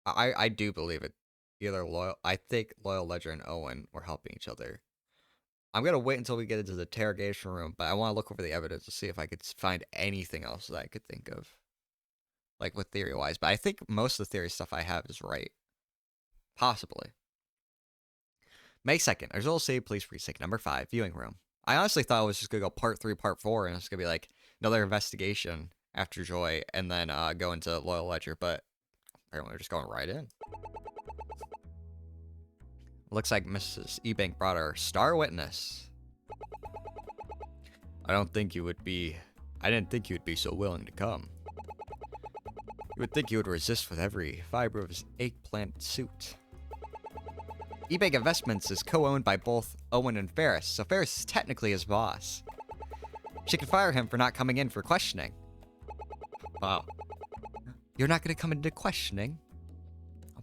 I do believe it. Either Loyal, I think Loyal Ledger and Owen were helping each other. I'm gonna wait until we get into the interrogation room, but I want to look over the evidence to see if I could find anything else that I could think of, like with theory wise. But I think most of the theory stuff I have is right, possibly. May 2nd, Azul City Police Precinct, number 5, viewing room. I honestly thought it was just gonna go part 3, part 4, and it's gonna be like another investigation after Joy, and then go into Loyal Ledger. But apparently, we're just going right in. Looks like Mrs. Ebank brought her star witness. I don't think you would be. I didn't think you would be so willing to come. You would think you would resist with every fiber of his eggplant suit. Ebank Investments is co-owned by both Owen and Ferris, so Ferris is technically his boss. She could fire him for not coming in for questioning. Wow. You're not going to come into questioning?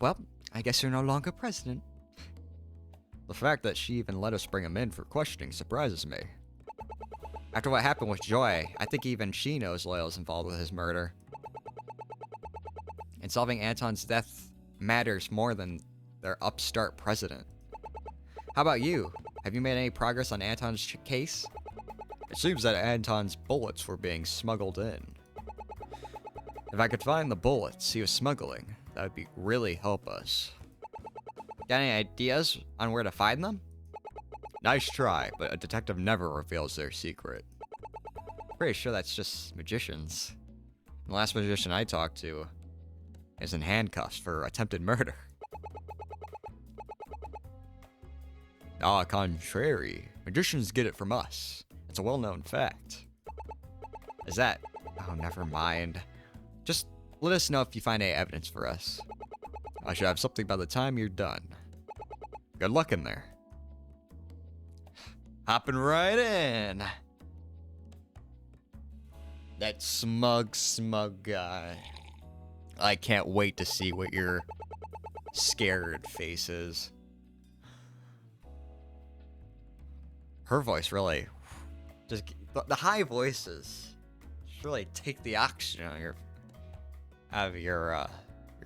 Well, I guess you're no longer president. The fact that she even let us bring him in for questioning surprises me. After what happened with Joy, I think even she knows Loyal's involved with his murder. And solving Anton's death matters more than their upstart president. How about you? Have you made any progress on Anton's case? It seems that Anton's bullets were being smuggled in. If I could find the bullets he was smuggling, that would really help us. Got any ideas on where to find them? Nice try, but a detective never reveals their secret. Pretty sure that's just magicians. The last magician I talked to is in handcuffs for attempted murder. Ah, contrary. Magicians get it from us. It's a well-known fact. Is that? Oh, never mind. Just let us know if you find any evidence for us. I should have something by the time you're done. Good luck in there. Hopping right in. That smug guy. I can't wait to see what your scared face is. Her voice really, just the high voices, just really take the oxygen out of your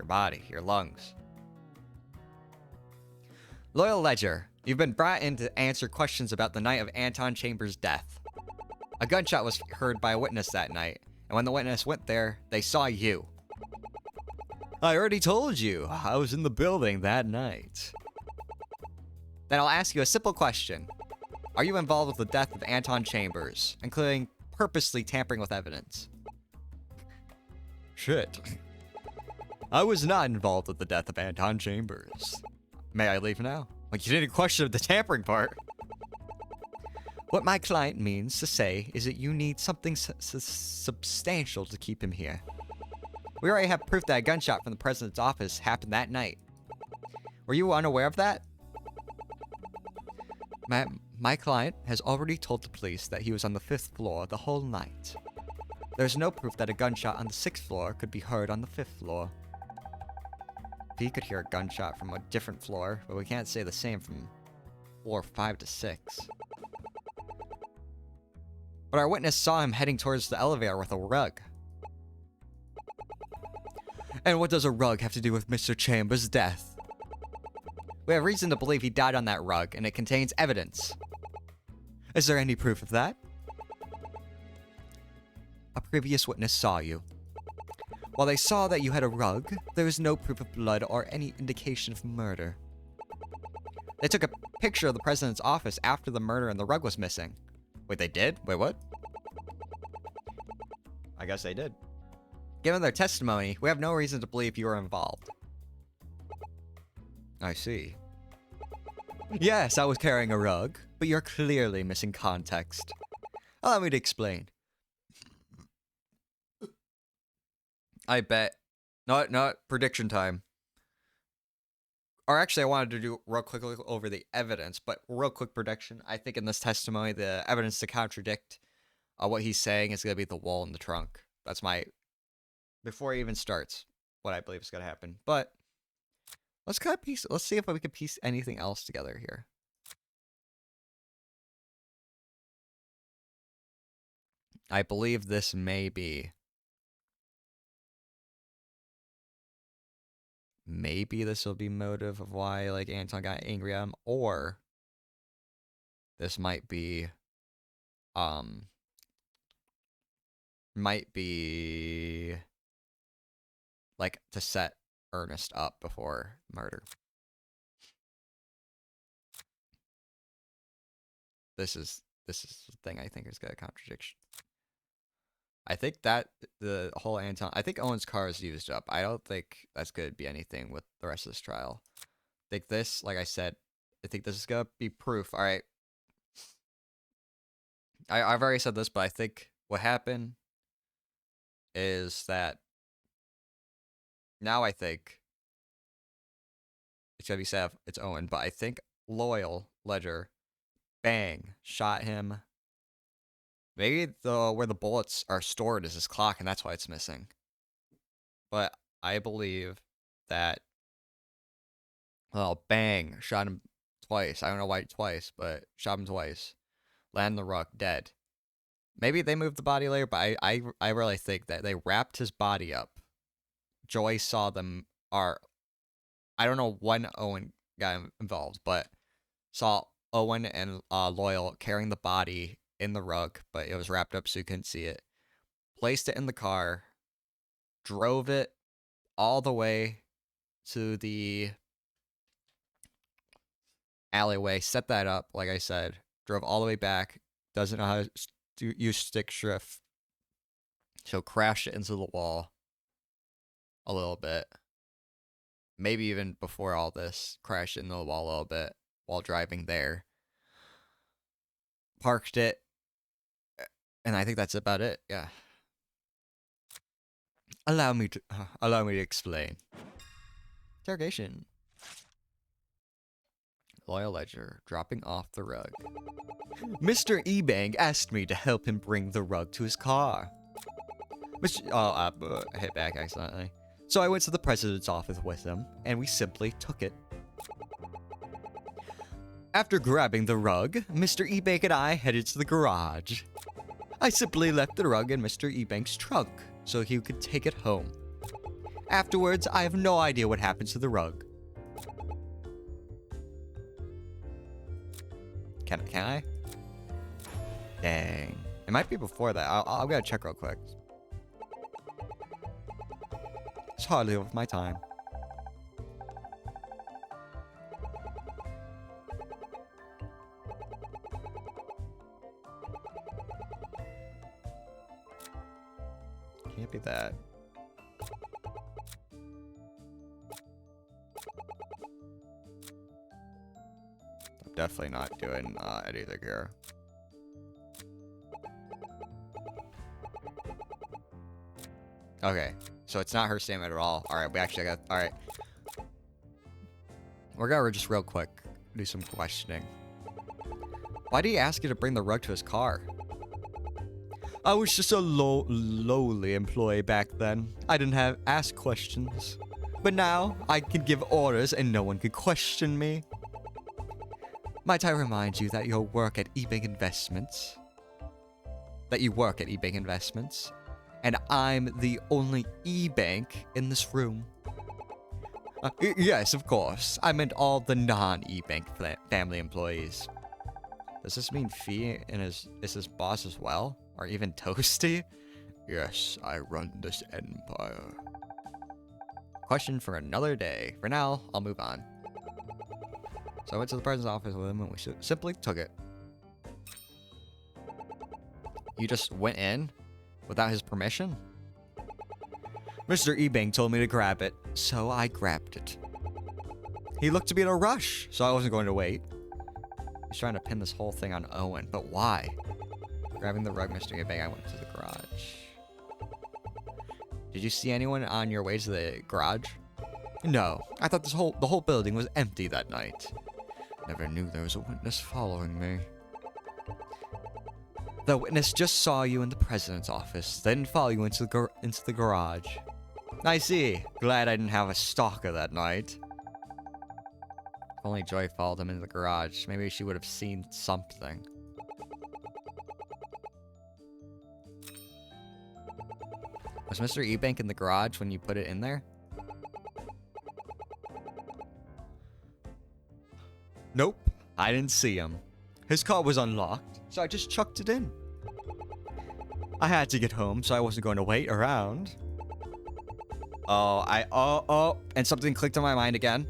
body, your lungs. Loyal Ledger, you've been brought in to answer questions about the night of Anton Chambers' death. A gunshot was heard by a witness that night, and when the witness went there, they saw you. I already told you, I was in the building that night. Then I'll ask you a simple question. Are you involved with the death of Anton Chambers, including purposely tampering with evidence? Shit. I was not involved with the death of Anton Chambers. May I leave now? Like, you didn't question the tampering part. What my client means to say is that you need something substantial to keep him here. We already have proof that a gunshot from the president's office happened that night. Were you unaware of that? My client has already told the police that he was on the 5th floor the whole night. There's no proof that a gunshot on the 6th floor could be heard on the 5th floor. He could hear a gunshot from a different floor, but we can't say the same from floor 5 to 6. But our witness saw him heading towards the elevator with a rug. And what does a rug have to do with Mr. Chambers' death? We have reason to believe he died on that rug, and it contains evidence. Is there any proof of that? A previous witness saw you. While they saw that you had a rug, there is no proof of blood or any indication of murder. They took a picture of the president's office after the murder and the rug was missing. Wait, they did? Wait, what? I guess they did. Given their testimony, we have no reason to believe you were involved. I see. Yes, I was carrying a rug, but you're clearly missing context. Allow me to explain. I bet. Not prediction time. Or actually, I wanted to do real quick over the evidence, but real quick prediction. I think in this testimony, the evidence to contradict what he's saying is going to be the wall in the trunk. That's my... Before he even starts, what I believe is going to happen. But let's kind of piece... Let's see if we can piece anything else together here. I believe this may be... maybe this will be motive of why like Anton got angry at him, or this um might be like to set Ernest up before murder. This is the thing I think is got a contradiction. I think that the whole Anton, I think Owen's car is used up. I don't think that's going to be anything with the rest of this trial. I think this, like I said, I think this is going to be proof. All right. I've already said this, but I think what happened is that now I think it's going to be sad if it's Owen, but I think Loyal Ledger, bang, shot him. Maybe where the bullets are stored is his clock, and that's why it's missing. But I believe that, well, bang, shot him twice. I don't know why twice, but shot him twice. Land the rug, dead. Maybe they moved the body later, but I really think that they wrapped his body up. Joy saw them, or I don't know when Owen got involved, but saw Owen and Loyal carrying the body in the rug, but it was wrapped up so you couldn't see it. Placed it in the car, drove it all the way to the alleyway, set that up, like I said, drove all the way back, doesn't know how to use stick shift, so crashed it into the wall a little bit. Maybe even before all this, crashed into the wall a little bit while driving there. Parked it, and I think that's about it, yeah. Allow me to explain. Interrogation. Loyal Ledger, dropping off the rug. Mr. Ebang asked me to help him bring the rug to his car. I hit back accidentally. So I went to the president's office with him, and we simply took it. After grabbing the rug, Mr. Ebang and I headed to the garage. I simply left the rug in Mr. Ebang's trunk, so he could take it home. Afterwards, I have no idea what happened to the rug. Can I? Dang. It might be before that. I'll gotta check real quick. It's hardly worth my time. Can't be that. I'm definitely not doing anything here. Okay, so it's not her statement at all. Alright, we actually got... Alright. We're gonna just real quick do some questioning. Why did he ask you to bring the rug to his car? I was just a lowly employee back then. I didn't have ask questions. But now, I can give orders and no one can question me. Might I remind you that you work at eBank Investments? And I'm the only e-bank in this room. Yes, of course. I meant all the non-e-bank family employees. Does this mean Fee is his boss as well? Or even Toasty? Yes, I run this empire. Question for another day. For now, I'll move on. So I went to the president's office with him and we simply took it. You just went in without his permission? Mr. Ebang told me to grab it, so I grabbed it. He looked to be in a rush, so I wasn't going to wait. He's trying to pin this whole thing on Owen, but why? Grabbing the rug, Mr. Ebang, I went to the garage. Did you see anyone on your way to the garage? No, I thought the whole building was empty that night. Never knew there was a witness following me. The witness just saw you in the president's office, then follow you into the garage. I see. Glad I didn't have a stalker that night. If only Joy followed him into the garage, maybe she would have seen something. Was Mr. Ebank in the garage when you put it in there? Nope, I didn't see him. His car was unlocked, so I just chucked it in. I had to get home, so I wasn't going to wait around. And something clicked in my mind again.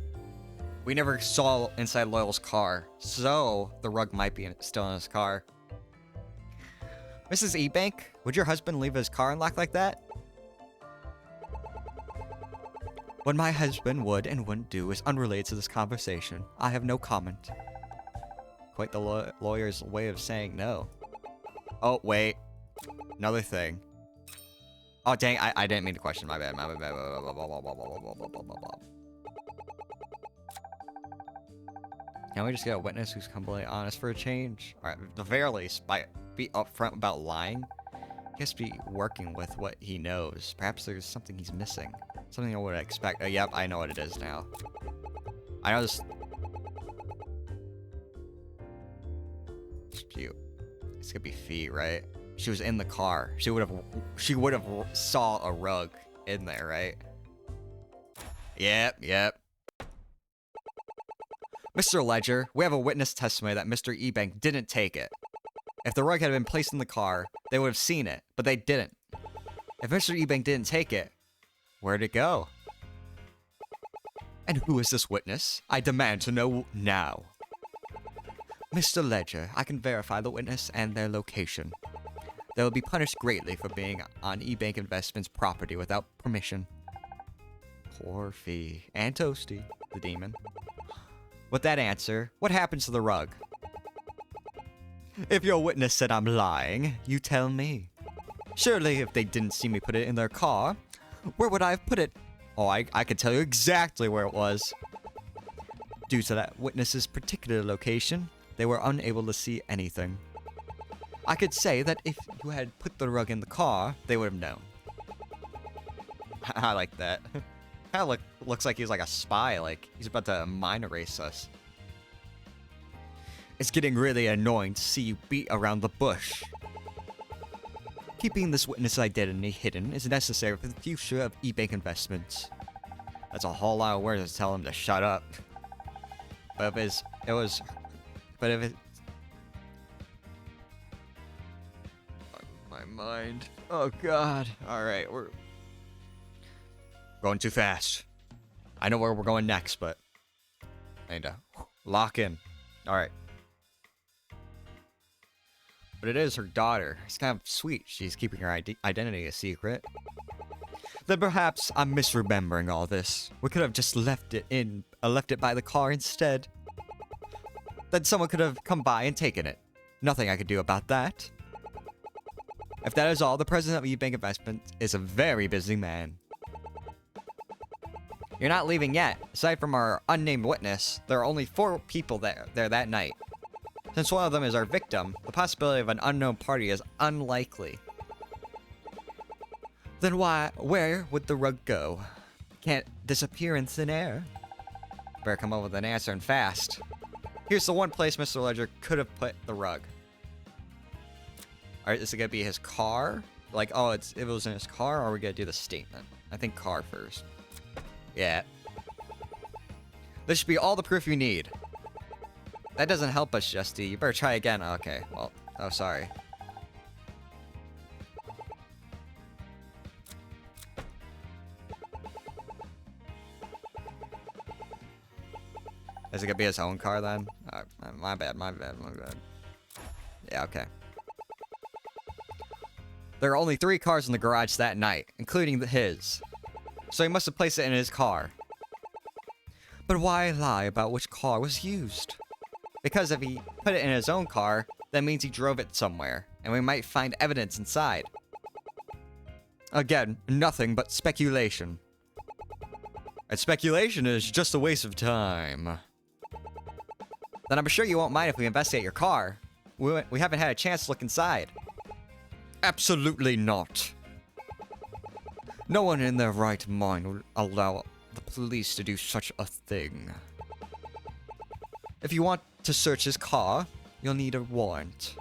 We never saw inside Loyal's car, so the rug might be still in his car. Mrs. Ebank, would your husband leave his car unlocked like that? What my husband would and wouldn't do is unrelated to this conversation. I have no comment. Quite the lawyer's way of saying no. Oh, wait. Another thing. Oh, dang, I didn't mean to question. My bad. Can we just get a witness who's completely honest for a change? Alright, at the very least, be upfront about lying. He has to be working with what he knows. Perhaps there's something he's missing. Something I would expect. Yep, I know what it is now. I know this. It's cute. It's gonna be Fee, right? She was in the car. She would have saw a rug in there, right? Yep. Mr. Ledger, we have a witness testimony that Mr. Ebank didn't take it. If the rug had been placed in the car, they would have seen it, but they didn't. If Mr. Ebank didn't take it, where'd it go? And who is this witness? I demand to know now. Mr. Ledger, I can verify the witness and their location. They will be punished greatly for being on Ebank Investments property without permission. Poor Fee. And Toasty, the demon. With that answer, what happens to the rug? If your witness said I'm lying, you tell me. Surely if they didn't see me put it in their car, where would I have put it? Oh, I could tell you exactly where it was. Due to that witness's particular location, they were unable to see anything. I could say that if you had put the rug in the car, they would have known. I like that. Kinda looks like he's like a spy, like he's about to mind erase us. It's getting really annoying to see you beat around the bush. Keeping this witness' identity hidden is necessary for the future of Ebank Investments. That's a whole lot of words to tell him to shut up. But if it my mind. Oh god. Alright, we're going too fast. I know where we're going next, but I need to lock in. Alright. But it is her daughter. It's kind of sweet. She's keeping her identity a secret. Then perhaps I'm misremembering all this. We could have just left it by the car instead. Then someone could have come by and taken it. Nothing I could do about that. If that is all, the president of eBank Investment is a very busy man. You're not leaving yet. Aside from our unnamed witness, there are only 4 people there that night. Since one of them is our victim, the possibility of an unknown party is unlikely. Then where would the rug go? Can't disappear in thin air. Better come up with an answer and fast. Here's the one place Mr. Ledger could have put the rug. Alright, is it gonna be his car? Like, oh, it was in his car, or are we gonna do the statement? I think car first. Yeah. This should be all the proof you need. That doesn't help us, Justy. You better try again. Okay, well, oh, sorry. Is it gonna be his own car then? My bad. Yeah, okay. There are only 3 cars in the garage that night, including his. So he must have placed it in his car. But why lie about which car was used? Because if he put it in his own car, that means he drove it somewhere, and we might find evidence inside. Again, nothing but speculation. And speculation is just a waste of time. Then I'm sure you won't mind if we investigate your car. We haven't had a chance to look inside. Absolutely not. No one in their right mind would allow the police to do such a thing. If you want to search his car, you'll need a warrant.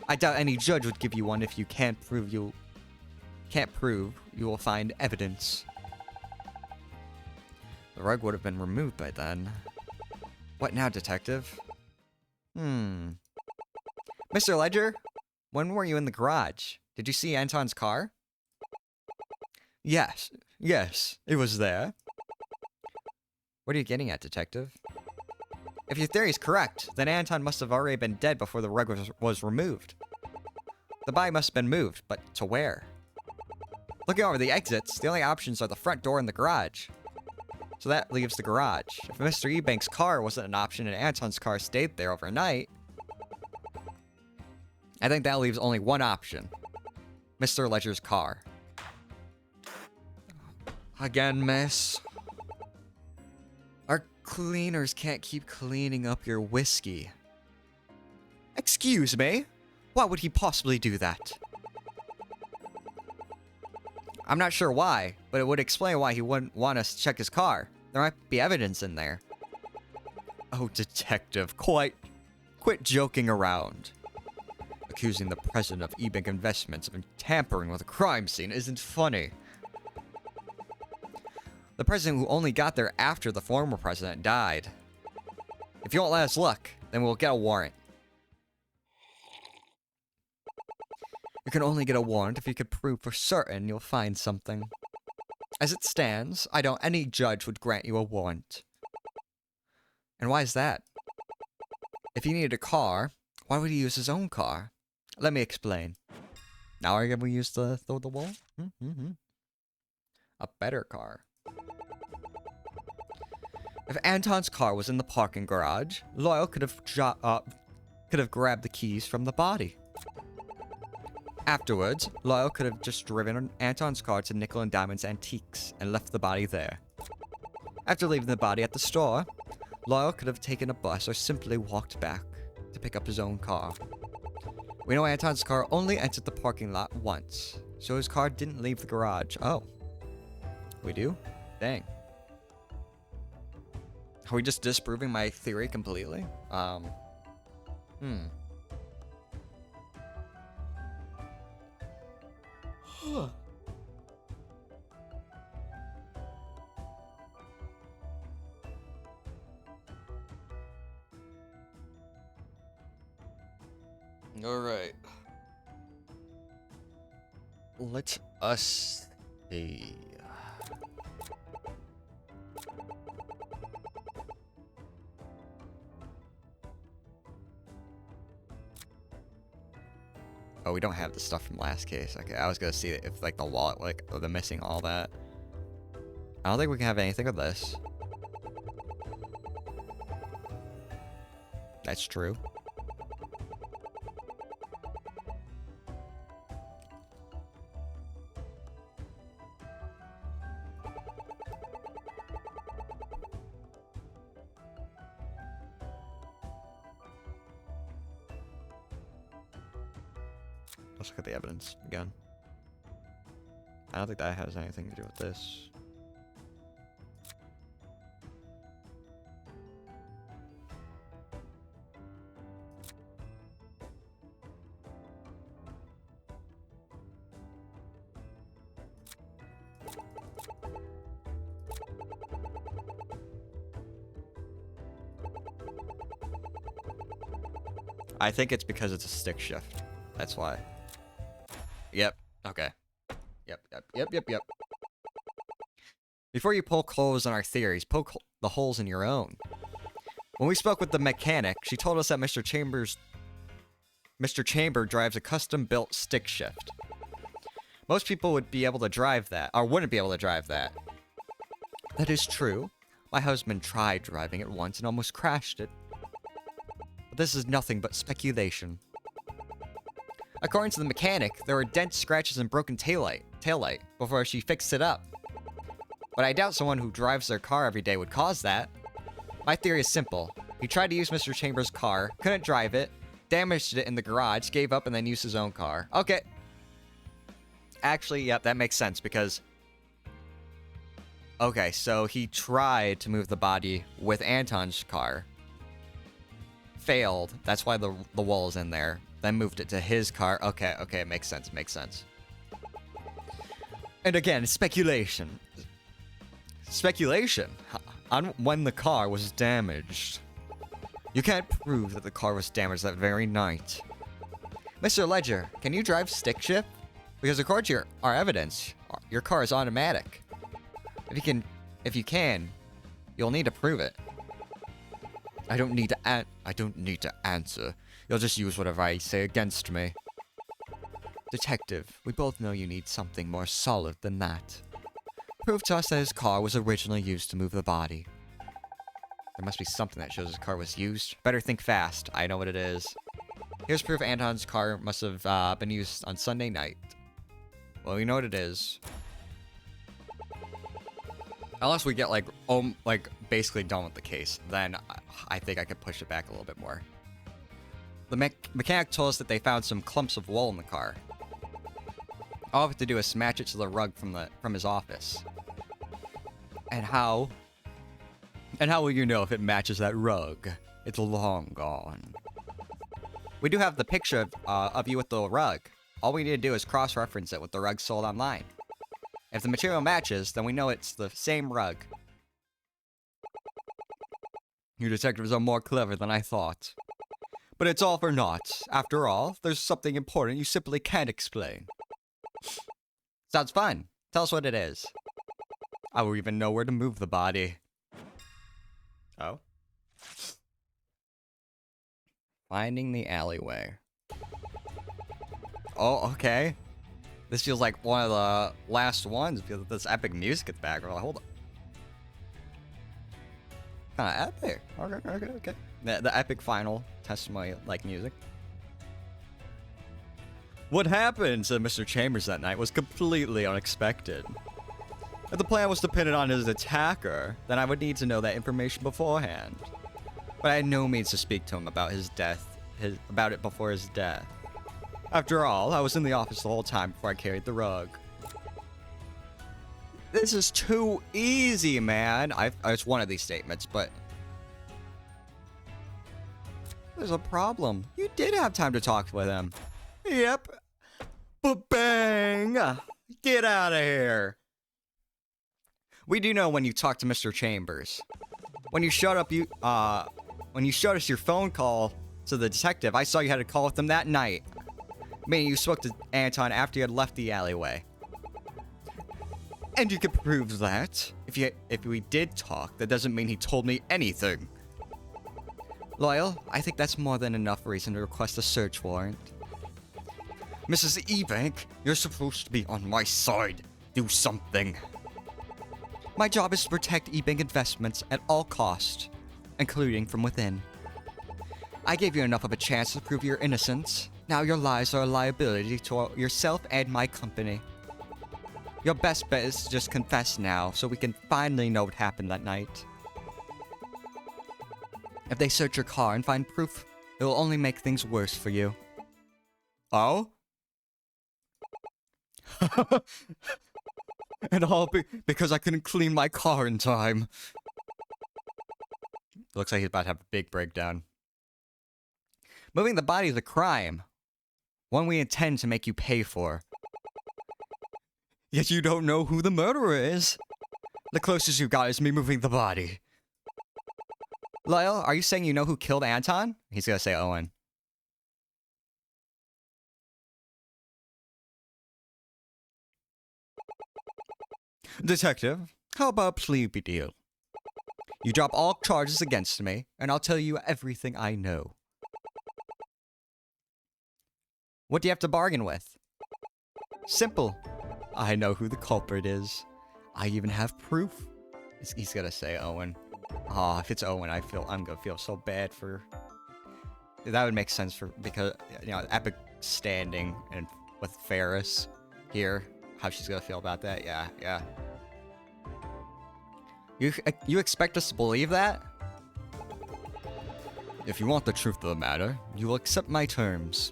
I doubt any judge would give you one if you can't prove you will find evidence. The rug would have been removed by then. What now, detective? Mr. Ledger, when were you in the garage? Did you see Anton's car? Yes, it was there. What are you getting at, Detective? If your theory is correct, then Anton must have already been dead before the rug was removed. The body must have been moved, but to where? Looking over the exits, the only options are the front door and the garage. So that leaves the garage. If Mr. Ebank's car wasn't an option and Anton's car stayed there overnight, I think that leaves only one option. Mr. Ledger's car. Again, miss. Our cleaners can't keep cleaning up your whiskey. Excuse me? Why would he possibly do that? I'm not sure why, but it would explain why he wouldn't want us to check his car. There might be evidence in there. Oh, Detective, quit joking around. Accusing the president of eBank Investments of tampering with a crime scene isn't funny. The president who only got there after the former president died. If you won't let us look, then we'll get a warrant. You can only get a warrant if you can prove for certain you'll find something. As it stands, I doubt any judge would grant you a warrant. And why is that? If he needed a car, why would he use his own car? Let me explain. Now are we use the wall? A better car. If Anton's car was in the parking garage, Loyal could have grabbed the keys from the body. Afterwards, Loyal could have just driven Anton's car to Nickel and Diamond's Antiques and left the body there. After leaving the body at the store, Loyal could have taken a bus or simply walked back to pick up his own car. We know Anton's car only entered the parking lot once, so his car didn't leave the garage. Oh. We do? Dang. Are we just disproving my theory completely? Alright. Let us see. Oh, we don't have the stuff from last case. Okay, I was gonna see if, like, the wallet, like, the missing all that. I don't think we can have anything with this. That's true. Let's look at the evidence again. I don't think that has anything to do with this. I think it's because it's a stick shift. That's why. Yep. Okay. Yep. Before you poke holes in our theories, poke the holes in your own. When we spoke with the mechanic, she told us that Mr. Chamber drives a custom-built stick shift. Most people would be able to drive that, or wouldn't be able to drive that. That is true. My husband tried driving it once and almost crashed it. But this is nothing but speculation. According to the mechanic, there were dents, scratches, and broken taillight before she fixed it up. But I doubt someone who drives their car every day would cause that. My theory is simple. He tried to use Mr. Chambers' car, couldn't drive it, damaged it in the garage, gave up, and then used his own car. Okay. Actually, yep, that makes sense because... Okay, so he tried to move the body with Anton's car. Failed. That's why the wall is in there. Then moved it to his car. Okay, it makes sense. And again, speculation. Speculation on when the car was damaged. You can't prove that the car was damaged that very night. Mr. Ledger, can you drive stick shift? Because according to our evidence, your car is automatic. If you can, you'll need to prove it. I don't need to answer. You'll just use whatever I say against me. Detective, we both know you need something more solid than that. Prove to us that his car was originally used to move the body. There must be something that shows his car was used. Better think fast. I know what it is. Here's proof Anton's car must have been used on Sunday night. Well, we know what it is. Unless we get, like, basically done with the case, then I think I could push it back a little bit more. The mechanic told us that they found some clumps of wool in the car. All I have to do is match it to the rug from his office. And how will you know if it matches that rug? It's long gone. We do have the picture of you with the rug. All we need to do is cross-reference it with the rug sold online. If the material matches, then we know it's the same rug. You detectives are more clever than I thought. But it's all for naught. After all, there's something important you simply can't explain. Sounds fun. Tell us what it is. I will even know where to move the body. Oh? Finding the alleyway. Oh, okay. This feels like one of the last ones because of this epic music at the background. Hold on. Kinda epic. Okay. The epic final testimony-like music. What happened to Mr. Chambers that night was completely unexpected. If the plan was dependent on his attacker, then I would need to know that information beforehand. But I had no means to speak to him about his death, about it before his death. After all, I was in the office the whole time before I carried the rug. This is too easy, man. It's one of these statements, but there's a problem. You did have time to talk with him. Yep. But bang! Get out of here. We do know when you talked to Mr. Chambers. When you showed us your phone call to the detective, I saw you had a call with him that night. Meaning you spoke to Anton after you had left the alleyway. And you can prove that. If we did talk, that doesn't mean he told me anything. Loyal, I think that's more than enough reason to request a search warrant. Mrs. Ebank, you're supposed to be on my side. Do something. My job is to protect Ebank Investments at all costs, including from within. I gave you enough of a chance to prove your innocence. Now your lies are a liability to yourself and my company. Your best bet is to just confess now, so we can finally know what happened that night. If they search your car and find proof, it will only make things worse for you. Oh? And all because I couldn't clean my car in time. Looks like he's about to have a big breakdown. Moving the body is a crime. One we intend to make you pay for. Yet you don't know who the murderer is. The closest you got is me moving the body. Lyle, are you saying you know who killed Anton? He's gonna say Owen. Detective, how about a plea deal? You drop all charges against me, and I'll tell you everything I know. What do you have to bargain with? Simple. I know who the culprit is. I even have proof. He's gonna say Owen. Aw, if it's Owen, I'm gonna feel so bad for... That would make sense because, you know, epic standing and with Ferris here. How she's gonna feel about that, yeah. You expect us to believe that? If you want the truth of the matter, you will accept my terms.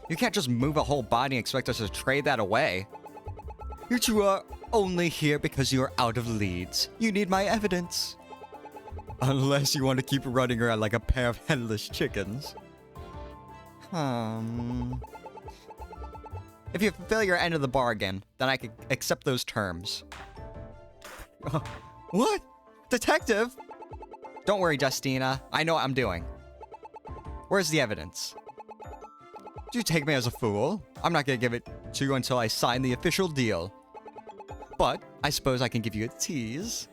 You can't just move a whole body and expect us to trade that away. You two are only here because you are out of leads. You need my evidence. Unless you want to keep running around like a pair of headless chickens. If you fulfill your end of the bargain, then I can accept those terms. What? Detective? Don't worry, Justina. I know what I'm doing. Where's the evidence? Do you take me as a fool? I'm not gonna give it to you until I sign the official deal. But I suppose I can give you a tease.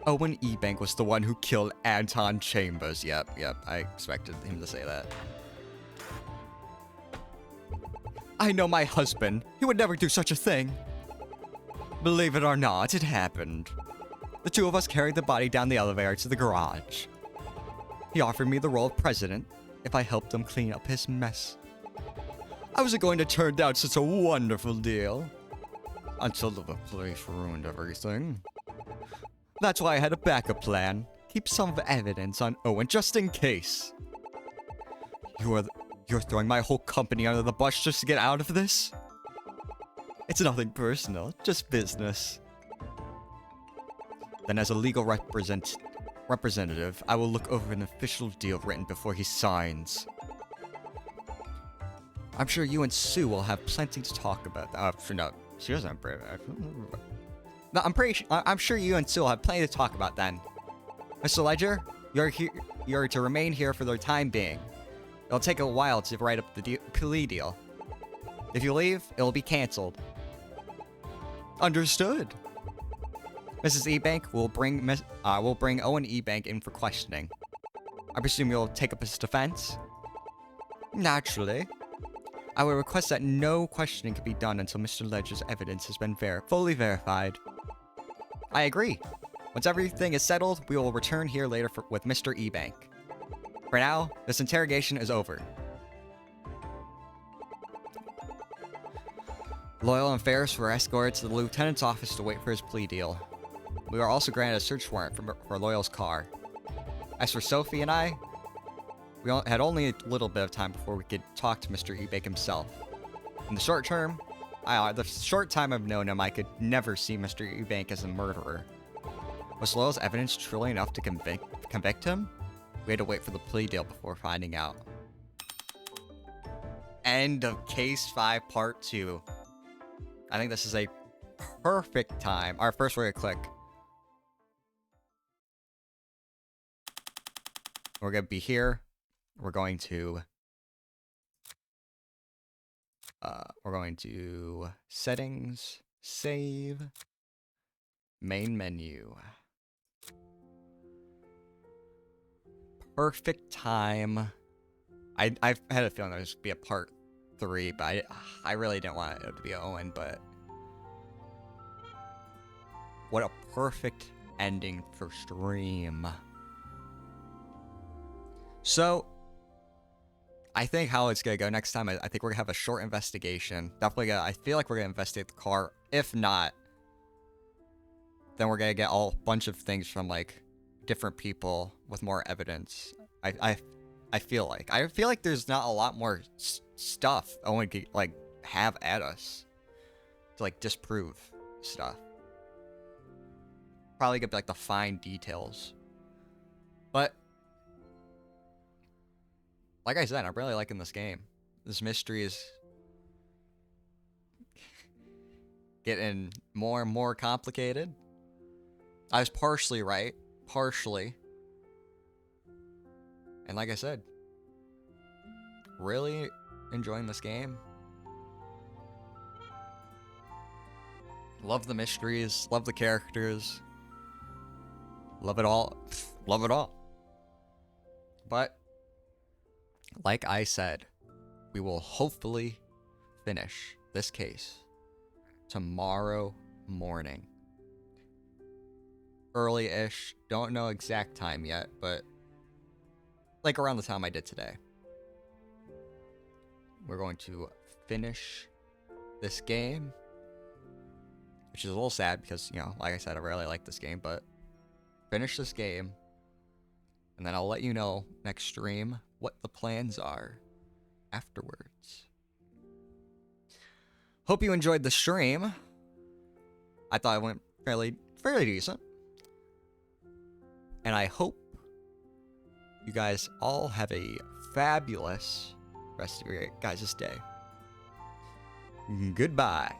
Owen Ebank was the one who killed Anton Chambers. Yep, I expected him to say that. I know my husband. He would never do such a thing. Believe it or not, it happened. The two of us carried the body down the elevator to the garage. He offered me the role of president if I helped him clean up his mess. I wasn't going to turn down such a wonderful deal. Until the police ruined everything. That's why I had a backup plan. Keep some of the evidence on Owen just in case. You're throwing my whole company under the bus just to get out of this? It's nothing personal, just business. Then as a legal representative, I will look over an official deal written before he signs. I'm sure you and Sue will have plenty to talk about. No, she doesn't. No, I'm sure you and Sue will have plenty to talk about then. Mr. Ledger, you're to remain here for the time being. It'll take a while to write up the plea deal. If you leave, it'll be cancelled. Understood. Mrs. Ebank will bring Owen Ebank in for questioning. I presume you'll take up his defense? Naturally. I will request that no questioning can be done until Mr. Ledger's evidence has been fully verified. I agree. Once everything is settled, we will return here later with Mr. Ebank. For now, this interrogation is over. Loyal and Ferris were escorted to the lieutenant's office to wait for his plea deal. We were also granted a search warrant for Loyal's car. As for Sophie and I, we had only a little bit of time before we could talk to Mr. Ebank himself. In the short term, the short time I've known him, I could never see Mr. Ebank as a murderer. Was Loyal's evidence truly enough to convict him? We had to wait for the plea deal before finding out. End of Case 5 Part 2. I think this is a perfect time. Our first we're gonna click. We're gonna be here. We're going to settings, save, main menu. Perfect time. I've had a feeling there's gonna be a part 3, but I really didn't want it to be Owen, but what a perfect ending for stream. So I think how it's gonna go next time, I think we're gonna have a short investigation. Definitely I feel like we're gonna investigate the car. If not, then we're gonna get a bunch of things from like different people with more evidence. I feel like there's not a lot more stuff Owen could like have at us to like disprove stuff. Probably gonna be like the fine details. But like I said, I'm really liking this game. This mystery is getting more and more complicated. I was partially right. Partially. And like I said, really enjoying this game. Love the mysteries. Love the characters. Love it all. Love it all. But like I said, we will hopefully finish this case tomorrow morning. Early-ish. Don't know exact time yet, but like around the time I did today. We're going to finish this game, which is a little sad because, you know, like I said, I really like this game, but finish this game, and then I'll let you know next stream what the plans are afterwards. Hope you enjoyed the stream. I thought it went fairly decent. And I hope you guys all have a fabulous rest of your guys' day. Goodbye.